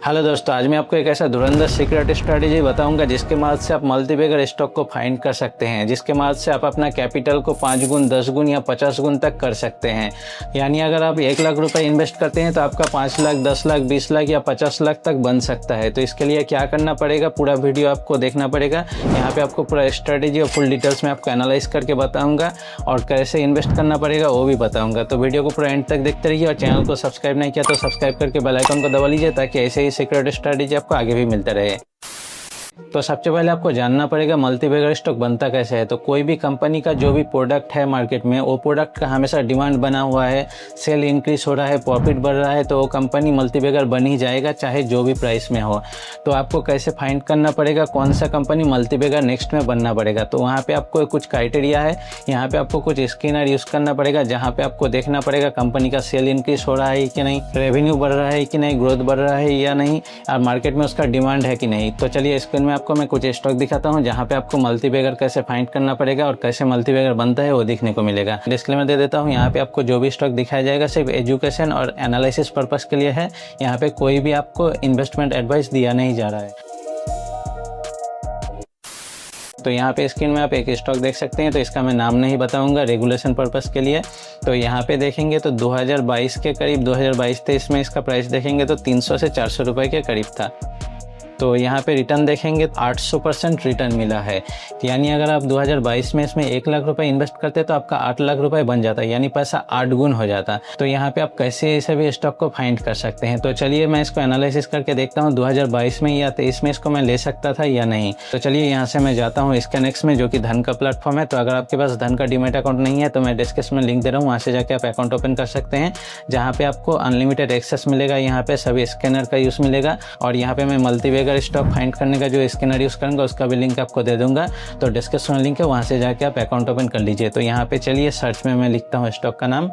Hello दोस्तों, आज मैं आपको एक ऐसा धुरंधर सीक्रेट स्ट्रैटेजी बताऊंगा जिसके मदद से आप मल्टीबैगर स्टॉक को फाइंड कर सकते हैं, जिसके मदद से आप अपना कैपिटल को 5 गुण, 10 गुण या 50 गुण तक कर सकते हैं। यानी अगर आप 1 लाख रुपए इन्वेस्ट करते हैं तो आपका 5 लाख, 10 लाख, 20 लाख या 50 लाख तक बन सकता है। तो इसके लिए क्या करना पड़ेगा, पूरा वीडियो आपको देखना पड़ेगा। यहाँ पे आपको पूरा स्ट्रैटेजी और फुल डिटेल्स में आपको एनालाइज करके बताऊँगा और कैसे इन्वेस्ट करना पड़ेगा वो भी बताऊँगा। तो वीडियो को पूरा एंड तक देखते रहिए और चैनल को सब्सक्राइब नहीं किया तो सब्सक्राइब करके बेल आइकन को दबा लीजिए ताकि ऐसे ही सीक्रेट स्ट्रैटेजी आपको आगे भी मिलता रहे। तो सबसे पहले आपको जानना पड़ेगा मल्टीबैगर स्टॉक बनता कैसे है। तो कोई भी कंपनी का जो भी प्रोडक्ट है मार्केट में, वो प्रोडक्ट का हमेशा डिमांड बना हुआ है, सेल इंक्रीज हो रहा है, प्रॉफिट बढ़ रहा है, तो वो कंपनी मल्टीबैगर बन ही जाएगा, चाहे जो भी प्राइस में हो। तो आपको कैसे फाइंड करना पड़ेगा कौन सा कंपनी मल्टीबैगर नेक्स्ट में बनना पड़ेगा। तो वहाँ पर आपको कुछ क्राइटेरिया है, यहाँ पर आपको कुछ स्कैनर यूज़ करना पड़ेगा, जहाँ पर आपको देखना पड़ेगा कंपनी का सेल इंक्रीज हो रहा है कि नहीं, रेवेन्यू बढ़ रहा है कि नहीं, ग्रोथ बढ़ रहा है या नहीं, और मार्केट में उसका डिमांड है कि नहीं। तो चलिए स्क्रीन में आपको मैं कुछ स्टॉक दिखाता हूं जहां पे आपको मल्टीबैगर कैसे फाइंड करना पड़ेगा और कैसे मल्टीबैगर बनता है वो देखने को मिलेगा। डिस्क्लेमर दे देता हूं, यहाँ पे आपको जो भी स्टॉक दिखाया जाएगा सिर्फ एजुकेशन और एनालिसिस पर्पस के लिए है। यहाँ पे कोई भी आपको इन्वेस्टमेंट एडवाइस दिया नहीं जा रहा है। तो यहाँ पे स्क्रीन में आप एक स्टॉक देख सकते हैं, तो इसका मैं नाम नहीं बताऊंगा रेगुलेशन पर्पस के लिए। तो यहाँ पे देखेंगे तो 2022 के करीब, 2022-23 में इसका प्राइस देखेंगे तो 300 से 400 रुपए के करीब था। तो यहाँ पे रिटर्न देखेंगे 800% रिटर्न मिला है। यानी अगर आप 2022 में इसमें 1 लाख रुपए इन्वेस्ट करते तो आपका 8 लाख रुपए बन जाता, यानी पैसा 8 गुण हो जाता। तो यहाँ पे आप कैसे सभी स्टॉक को फाइंड कर सकते हैं। तो चलिए मैं इसको एनालिसिस करके देखता हूँ 2022 में या 23 में इसको मैं ले सकता था या नहीं। तो चलिए यहाँ से मैं जाता हूँ स्कैनएक्स में, जो कि धन का प्लेटफॉर्म है। तो अगर आपके पास धन का डीमैट अकाउंट नहीं है तो मैं डिस्क्रिप्शन में लिंक दे रहा हूँ, वहाँ से जाके आप अकाउंट ओपन कर सकते हैं, जहाँ पे आपको अनलिमिटेड एक्सेस मिलेगा। यहाँ पे सभी स्कैनर का यूज़ मिलेगा और यहाँ पे मैं मल्टीबैगर स्टॉक फाइंड करने का जो स्कैनर यूज़ करूँगा उसका भी लिंक आपको दे दूंगा। तो डिस्क्रिप्शन लिंक है, वहाँ से जाके आप अकाउंट ओपन कर लीजिए। तो यहाँ पे चलिए सर्च में मैं लिखता हूँ स्टॉक का नाम।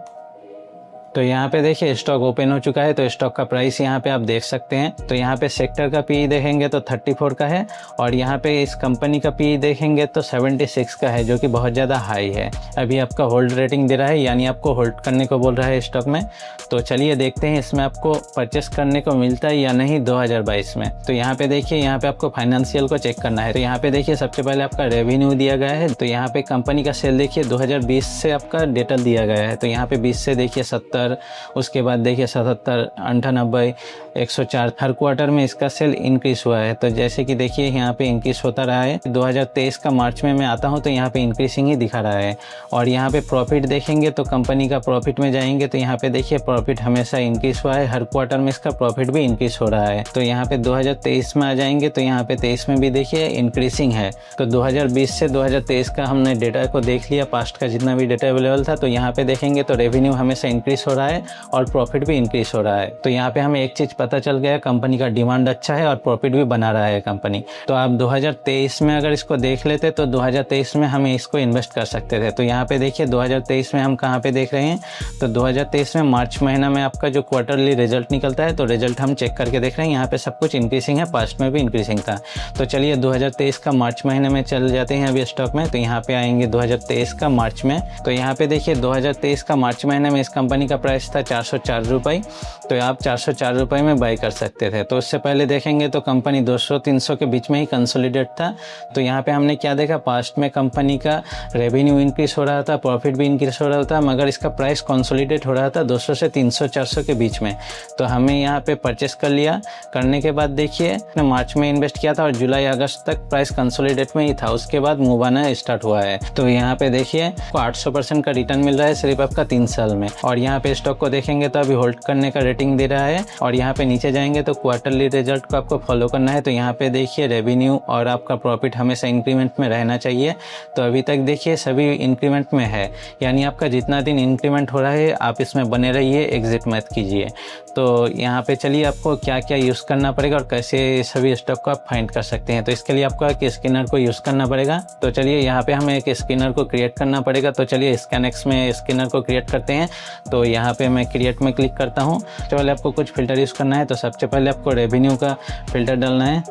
तो यहाँ पे देखिए स्टॉक ओपन हो चुका है। तो स्टॉक का प्राइस यहाँ पे आप देख सकते हैं। तो यहाँ पे सेक्टर का पीई देखेंगे तो 34 का है और यहाँ पे इस कंपनी का पीई देखेंगे तो 76 का है, जो कि बहुत ज़्यादा हाई है। अभी आपका होल्ड रेटिंग दे रहा है, यानी आपको होल्ड करने को बोल रहा है स्टॉक में। तो चलिए देखते हैं इसमें आपको परचेस करने को मिलता है या नहीं 2022 में। तो यहाँ पे देखिए, यहाँ पे आपको फाइनेंशियल को चेक करना है। तो यहाँ पे देखिए सबसे पहले आपका रेवेन्यू दिया गया है। तो यहाँ पे कंपनी का सेल देखिए 2020 से आपका डेटा दिया गया है। तो यहाँ पे 20 से देखिए 70, उसके बाद देखिए 77, 98, 104, हर क्वार्टर में इसका सेल इंक्रीज हुआ है। तो जैसे कि देखिए यहाँ पे इंक्रीज होता रहा है। 2023 का मार्च में मैं आता हूँ तो यहाँ पे इंक्रीजिंग ही दिखा रहा है। और यहाँ पे प्रॉफिट देखेंगे तो कंपनी का प्रॉफिट में जाएंगे तो यहाँ पे देखिए प्रॉफिट हमेशा इंक्रीज हुआ है, हर क्वार्टर में इसका प्रॉफिट भी इंक्रीज हो रहा है। तो यहाँ पे 2023 में आ जाएंगे तो यहाँ पे 23 में भी देखिए इंक्रीजिंग है। तो 2020 से 2023 का हमने डेटा को देख लिया, पास्ट का जितना भी डेटा अवेलेबल था। तो यहाँ पे देखेंगे तो रेवेन्यू हमेशा इंक्रीज हो रहा है और प्रॉफिट भी इंक्रीज हो रहा है। तो यहाँ पे हमें एक चीज पता चल गया, कंपनी का डिमांड अच्छा है और प्रॉफिट भी बना रहा है कंपनी। तो आप 2023 में अगर इसको देख लेते तो 2023 में हम इसको इन्वेस्ट कर सकते थे। तो यहाँ पे देखिए 2023 में हम कहाँ पे देख रहे हैं, तो 2023 में मार्च महीना में आपका जो क्वार्टरली रिजल्ट निकलता है, तो रिजल्ट हम चेक करके देख रहे हैं। यहाँ पे सब कुछ इंक्रीजिंग है, पास्ट में भी इंक्रीजिंग था। तो चलिए 2023 का मार्च महीने में चल जाते हैं अभी स्टॉक में। तो यहाँ पे आएंगे 2023 का मार्च में। तो यहाँ पे देखिए 2023 का मार्च महीने में इस कंपनी का प्राइस था 404 रुपये। तो आप 404 रुपये में बाई कर सकते थे। तो उससे पहले देखेंगे तो कंपनी 200-300 के बीच में ही कंसोलिडेट था। तो यहाँ पे हमने क्या देखा, पास्ट में कंपनी का रेवेन्यू इंक्रीज हो रहा था, प्रॉफिट भी इंक्रीज हो रहा था, मगर इसका प्राइस कंसोलिडेट हो रहा था 200 से 300-400 के बीच में। तो हमें यहाँ पे परचेस कर लिया। करने के बाद देखिए मार्च में इन्वेस्ट किया था और जुलाई अगस्त तक प्राइस कंसोलिडेट में ही था, उसके बाद मूव आना स्टार्ट हुआ है। तो यहाँ पे देखिए 800% का रिटर्न मिल रहा है सिर्फ आपका 3 साल में। और यहाँ पे स्टॉक को देखेंगे तो अभी होल्ड करने का रेटिंग दे रहा है। और यहाँ पे नीचे जाएंगे तो क्वार्टरली रिजल्ट को आपको फॉलो करना है। तो यहाँ पे देखिए रेवेन्यू और आपका प्रॉफिट हमेशा इंक्रीमेंट में रहना चाहिए। तो अभी तक देखिए सभी इंक्रीमेंट में है, यानी आपका जितना दिन इंक्रीमेंट हो रहा है आप इसमें बने रहिए, एग्जिट मत कीजिए। तो यहाँ पे चलिए आपको क्या क्या यूज़ करना पड़ेगा और कैसे सभी स्टॉक को आप फाइंड कर सकते हैं। तो इसके लिए आपको एक स्कैनर को यूज़ करना पड़ेगा। तो चलिए यहाँ पे हमें एक स्कैनर को क्रिएट करना पड़ेगा। तो चलिए स्कैनएक्स में स्कैनर को क्रिएट करते हैं। तो यहाँ पे मैं क्रिएट में क्लिक करता हूँ। सबसे पहले आपको कुछ फिल्टर यूज़ करना है। तो सबसे पहले आपको रेवेन्यू का फिल्टर डालना है।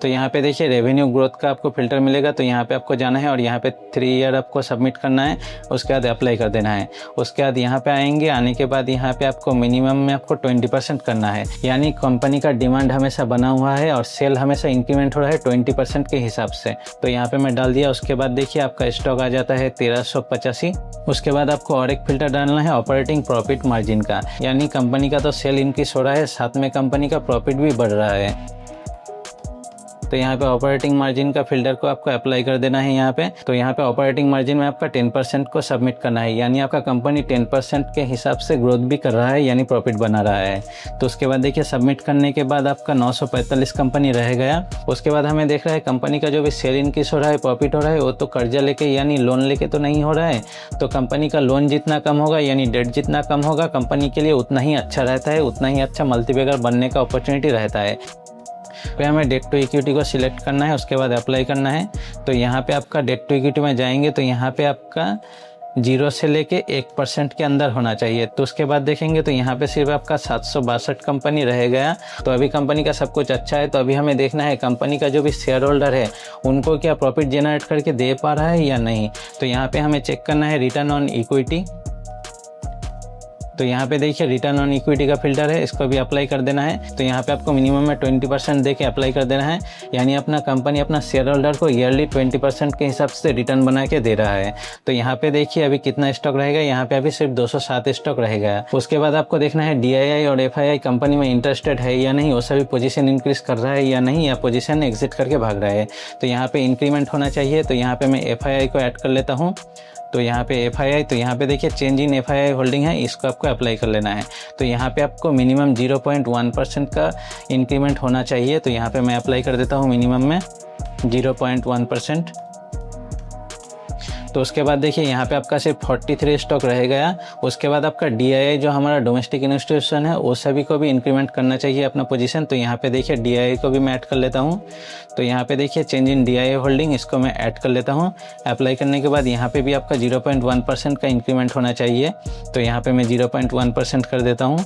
तो यहाँ पे देखिए रेवेन्यू ग्रोथ का आपको फिल्टर मिलेगा, तो यहाँ पे आपको जाना है और यहाँ पे 3 ईयर आपको सबमिट करना है, उसके बाद अप्लाई कर देना है। उसके बाद यहाँ पे आएंगे, आने के बाद यहाँ पे आपको मिनिमम में आपको 20% करना है, यानी कंपनी का डिमांड हमेशा बना हुआ है और सेल हमेशा इंक्रीमेंट हो रहा है 20% के हिसाब से। तो यहाँ पे मैं डाल दिया। उसके बाद देखिए आपका स्टॉक आ जाता है 1385। उसके बाद आपको और एक फिल्टर डालना है ऑपरेटिंग प्रॉफिट मार्जिन का, यानी कंपनी का तो सेल इंक्रीज हो रहा है, साथ में कंपनी का प्रॉफिट भी बढ़ रहा है। तो यहाँ पे ऑपरेटिंग मार्जिन का फिल्टर को आपको अप्लाई कर देना है यहाँ पे। तो यहाँ पे ऑपरेटिंग मार्जिन में आपका 10% को सबमिट करना है, यानी आपका कंपनी 10% के हिसाब से ग्रोथ भी कर रहा है, यानी प्रॉफिट बना रहा है। तो उसके बाद देखिए सबमिट करने के बाद आपका 945 कंपनी रह गया। उसके बाद हमें देख रहा है कंपनी का जो भी सेल इंक्रीज हो रहा है, प्रॉफिट हो रहा है, वो तो कर्जा लेके यानी लोन लेके तो नहीं हो रहा है। तो कंपनी का लोन जितना कम होगा यानी डेट जितना कम होगा, कंपनी के लिए उतना ही अच्छा रहता है, उतना ही अच्छा मल्टीबैगर बनने का अपॉर्चुनिटी रहता है। फिर हमें डेट टू इक्विटी को सिलेक्ट करना है, उसके बाद अप्लाई करना है। तो यहाँ पे आपका डेट टू इक्विटी में जाएंगे तो यहाँ पे आपका 0 से लेके 1% के अंदर होना चाहिए। तो उसके बाद देखेंगे तो यहाँ पे सिर्फ आपका 762 कंपनी रह गया। तो अभी कंपनी का सब कुछ अच्छा है, तो अभी हमें देखना है कंपनी का जो भी शेयर होल्डर है उनको क्या प्रॉफिट जनरेट करके दे पा रहा है या नहीं। तो यहाँ पे हमें चेक करना है रिटर्न ऑन इक्विटी। तो यहाँ पे देखिए रिटर्न ऑन इक्विटी का फिल्टर है, इसको भी अप्लाई कर देना है। तो यहाँ पे आपको मिनिमम में 20% दे के अप्लाई कर देना है, यानी अपना कंपनी अपना शेयर होल्डर को ईयरली 20% के हिसाब से रिटर्न बना के दे रहा है। तो यहाँ पे देखिए अभी कितना स्टॉक रहेगा, यहाँ पे अभी सिर्फ 207 स्टॉक रहेगा। उसके बाद आपको देखना है DII और FII कंपनी में इंटरेस्टेड है या नहीं, वो सभी पोजीशन इंक्रीज कर रहा है या नहीं, या पोजीशन एग्जिट करके भाग रहा है। तो यहाँ पे इंक्रीमेंट होना चाहिए। तो यहाँ पे मैं FII को ऐड कर लेता हूँ। तो यहाँ पे FII, तो यहाँ पे देखिए चेंज इन FII होल्डिंग है, इसको आपको अप्लाई कर लेना है। तो यहाँ पे आपको मिनिमम 0.1% का इंक्रीमेंट होना चाहिए। तो यहाँ पे मैं अप्लाई कर देता हूँ मिनिमम में 0.1%। तो उसके बाद देखिए यहाँ पे आपका सिर्फ 43 स्टॉक रह गया। उसके बाद आपका DII जो हमारा डोमेस्टिक इंस्टीट्यूशन है वो सभी को भी इंक्रीमेंट करना चाहिए अपना पोजीशन। तो यहाँ पे देखिए DII को भी मैं ऐड कर लेता हूँ। तो यहाँ पे देखिए चेंज इन DII होल्डिंग, इसको मैं ऐड कर लेता हूँ। अप्लाई करने के बाद यहाँ पे भी आपका 0.1% का इंक्रीमेंट होना चाहिए। तो यहाँ पे मैं 0.1% कर देता हूँ।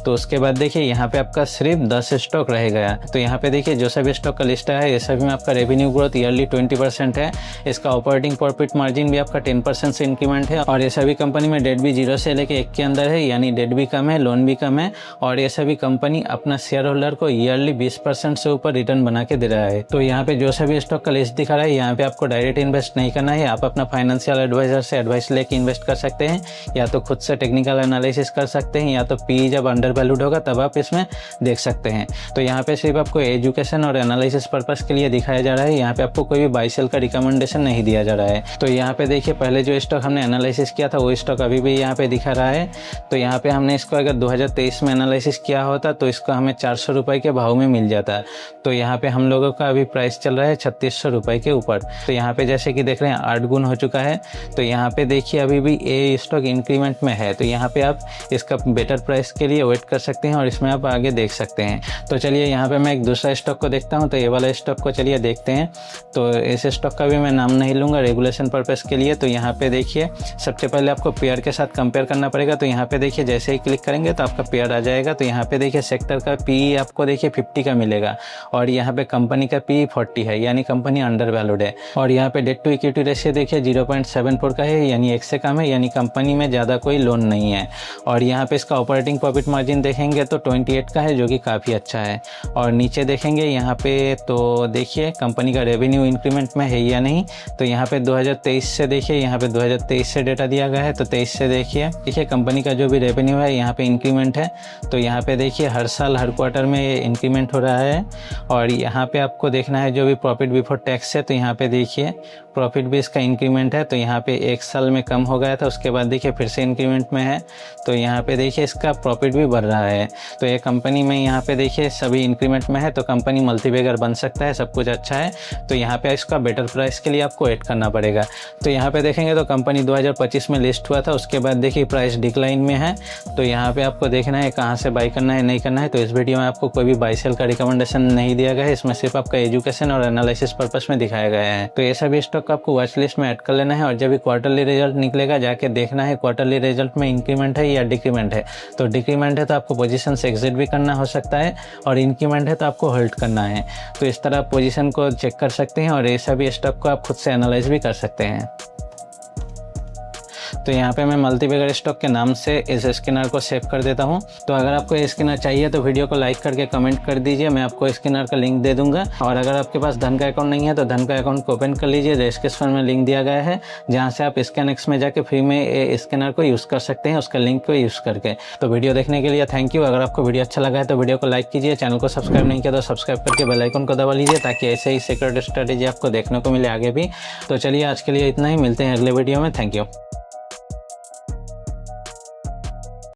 तो उसके बाद देखिए यहाँ पे आपका सिर्फ 10 स्टॉक रह गया। तो यहाँ पे देखिए जो सभी स्टॉक का लिस्ट है ये सभी में आपका रेवेन्यू ग्रोथ ईयरली 20% है। इसका ऑपरेटिंग प्रॉफिट मार्जिन भी आपका 10% से इंक्रीमेंट है, और ये सभी कंपनी में डेट भी 0 से लेके 1 के अंदर है, यानी डेट भी कम है, लोन भी कम है। और ये सभी कंपनी अपना शेयर होल्डर को ईयरली 20% से ऊपर रिटर्न बना के दे रहा है। तो यहाँ पे जो सभी स्टॉक का लिस्ट दिखा रहा है, यहाँ पे आपको डायरेक्ट इन्वेस्ट नहीं करना है, आप अपना फाइनेंशियल एडवाइजर से एडवाइस लेके इन्वेस्ट कर सकते हैं, या तो खुद से टेक्निकल एनालिसिस कर सकते हैं, या तो PE जब अंडर वैल्यूड होगा तब आप इसमें देख सकते हैं। तो यहाँ पे सिर्फ आपको एजुकेशन और एनालिसिस पर्पस के लिए दिखाया जा रहा है, यहाँ पे आपको कोई भी बाय सेल का रिकमेंडेशन नहीं दिया जा रहा है। तो यहाँ पे देखिए पहले जो स्टॉक हमने एनालिसिस किया था वो स्टॉक अभी भी यहाँ पे दिखा रहा है। तो यहाँ पे हमने इसको अगर 2023 में एनालिसिस किया होता तो इसको हमें 400 रुपये के भाव में मिल जाता। तो यहाँ पे हम लोगों का अभी प्राइस चल रहा है 3600 रुपये के ऊपर। तो यहाँ पे जैसे कि देख रहे हैं 8 गुना हो चुका है। तो यहाँ पे देखिए अभी भी ये स्टॉक इंक्रीमेंट में है। तो यहाँ पे आप इसका बेटर प्राइस के लिए वेट कर सकते हैं और इसमें आप आगे देख सकते हैं। तो चलिए यहाँ पे मैं एक दूसरा स्टॉक को देखता हूँ। तो ये वाला स्टॉक को चलिए देखते हैं। तो इस स्टॉक का भी मैं नाम नहीं लूँगा रेगुलेशन पर्पस के लिए। तो यहाँ पे देखिए सबसे पहले आपको पेयर के साथ कंपेयर करना पड़ेगा। तो यहाँ पे देखिए जैसे ही क्लिक करेंगे तो आपका पेयर आ जाएगा। तो यहाँ पे देखिए सेक्टर का PE आपको देखिए 50 का मिलेगा, और यहाँ पे कंपनी का PE 40 है, यानी कंपनी अंडर वैल्यूड है। और यहाँ पे डेट टू इक्विटी रेशियो देखिए 0.74 का है, यानी 1 से कम है, यानी कंपनी में ज़्यादा कोई लोन नहीं है। और यहाँ पे इसका ऑपरेटिंग प्रॉफिट मार्जिन देखेंगे तो 28 का है, जो कि काफ़ी अच्छा है। और नीचे देखेंगे यहाँ पे तो देखिए कंपनी का रेवेन्यू इंक्रीमेंट में है या नहीं। तो यहाँ पे 2023 से देखिए, यहाँ पे 2023 से डेटा दिया गया है। तो 23 से देखिए कंपनी का जो भी रेवेन्यू है यहाँ पे इंक्रीमेंट है। तो यहाँ पे देखिए हर साल हर क्वार्टर में इंक्रीमेंट हो रहा है। और यहाँ पे आपको देखना है जो भी प्रॉफिट बिफोर टैक्स है। तो यहाँ पे देखिए प्रॉफिट भी इसका इंक्रीमेंट है। तो यहाँ पे 1 साल में कम हो गया था, उसके बाद देखिए फिर से इंक्रीमेंट में है। तो यहाँ पे देखिए इसका प्रॉफिट भी बढ़ रहा है। तो ये कंपनी में यहाँ पे देखिए सभी इंक्रीमेंट में है। तो कंपनी मल्टीबैगर बन सकता है, सब कुछ अच्छा है। तो यहाँ पे इसका बेटर प्राइस के लिए आपको वेट करना पड़ेगा। तो यहाँ पे देखेंगे तो कंपनी 2025 में लिस्ट हुआ था, उसके बाद देखिए प्राइस डिक्लाइन में है। तो यहाँ पे आपको देखना है कहाँ से बाई करना है, नहीं करना है। तो इस वीडियो में आपको कोई भी बाई सेल का रिकमेंडेशन नहीं दिया गया है, इसमें सिर्फ आपका एजुकेशन और एनालिसिस पर्पस में दिखाया गया है। तो ये सभी स्टॉक को आपको वॉच लिस्ट में ऐड कर लेना है, और जब भी क्वार्टरली रिजल्ट निकलेगा जाके देखना है क्वार्टरली रिजल्ट में इंक्रीमेंट है या डिक्रीमेंट है। तो डिक्रीमेंट है तो आपको पोजीशन से एग्जिट भी करना हो सकता है, और इंक्रीमेंट है तो आपको होल्ड करना है। तो इस तरह आप पोजीशन को चेक कर सकते हैं और ये सभी स्टॉक को आप खुद से एनालाइज भी कर सकते हैं। तो यहाँ पे मैं मल्टीबैगर स्टॉक के नाम से इस स्कैनर को सेव कर देता हूँ। तो अगर आपको ये स्कैनर चाहिए तो वीडियो को लाइक करके कमेंट कर दीजिए, मैं आपको स्कैनर का लिंक दे दूंगा। और अगर आपके पास धन का अकाउंट नहीं है तो धन का अकाउंट को ओपन कर लीजिए, डिस्क्रिप्शन में लिंक दिया गया है जहाँ से आप स्कैनएक्स में जाके फ्री में ये स्कैनर को यूज़ कर सकते हैं, उसका लिंक को यूज़ करके। तो वीडियो देखने के लिए थैंक यू। अगर आपको वीडियो अच्छा लगा है तो वीडियो को लाइक कीजिए, चैनल को सब्सक्राइब नहीं किया तो सब्सक्राइब करके बेल आइकन को दबा लीजिए ताकि ऐसे ही सीक्रेट स्ट्रेटेजी आपको देखने को मिले आगे भी। तो चलिए आज के लिए इतना ही, मिलते हैं अगले वीडियो में। Thank you.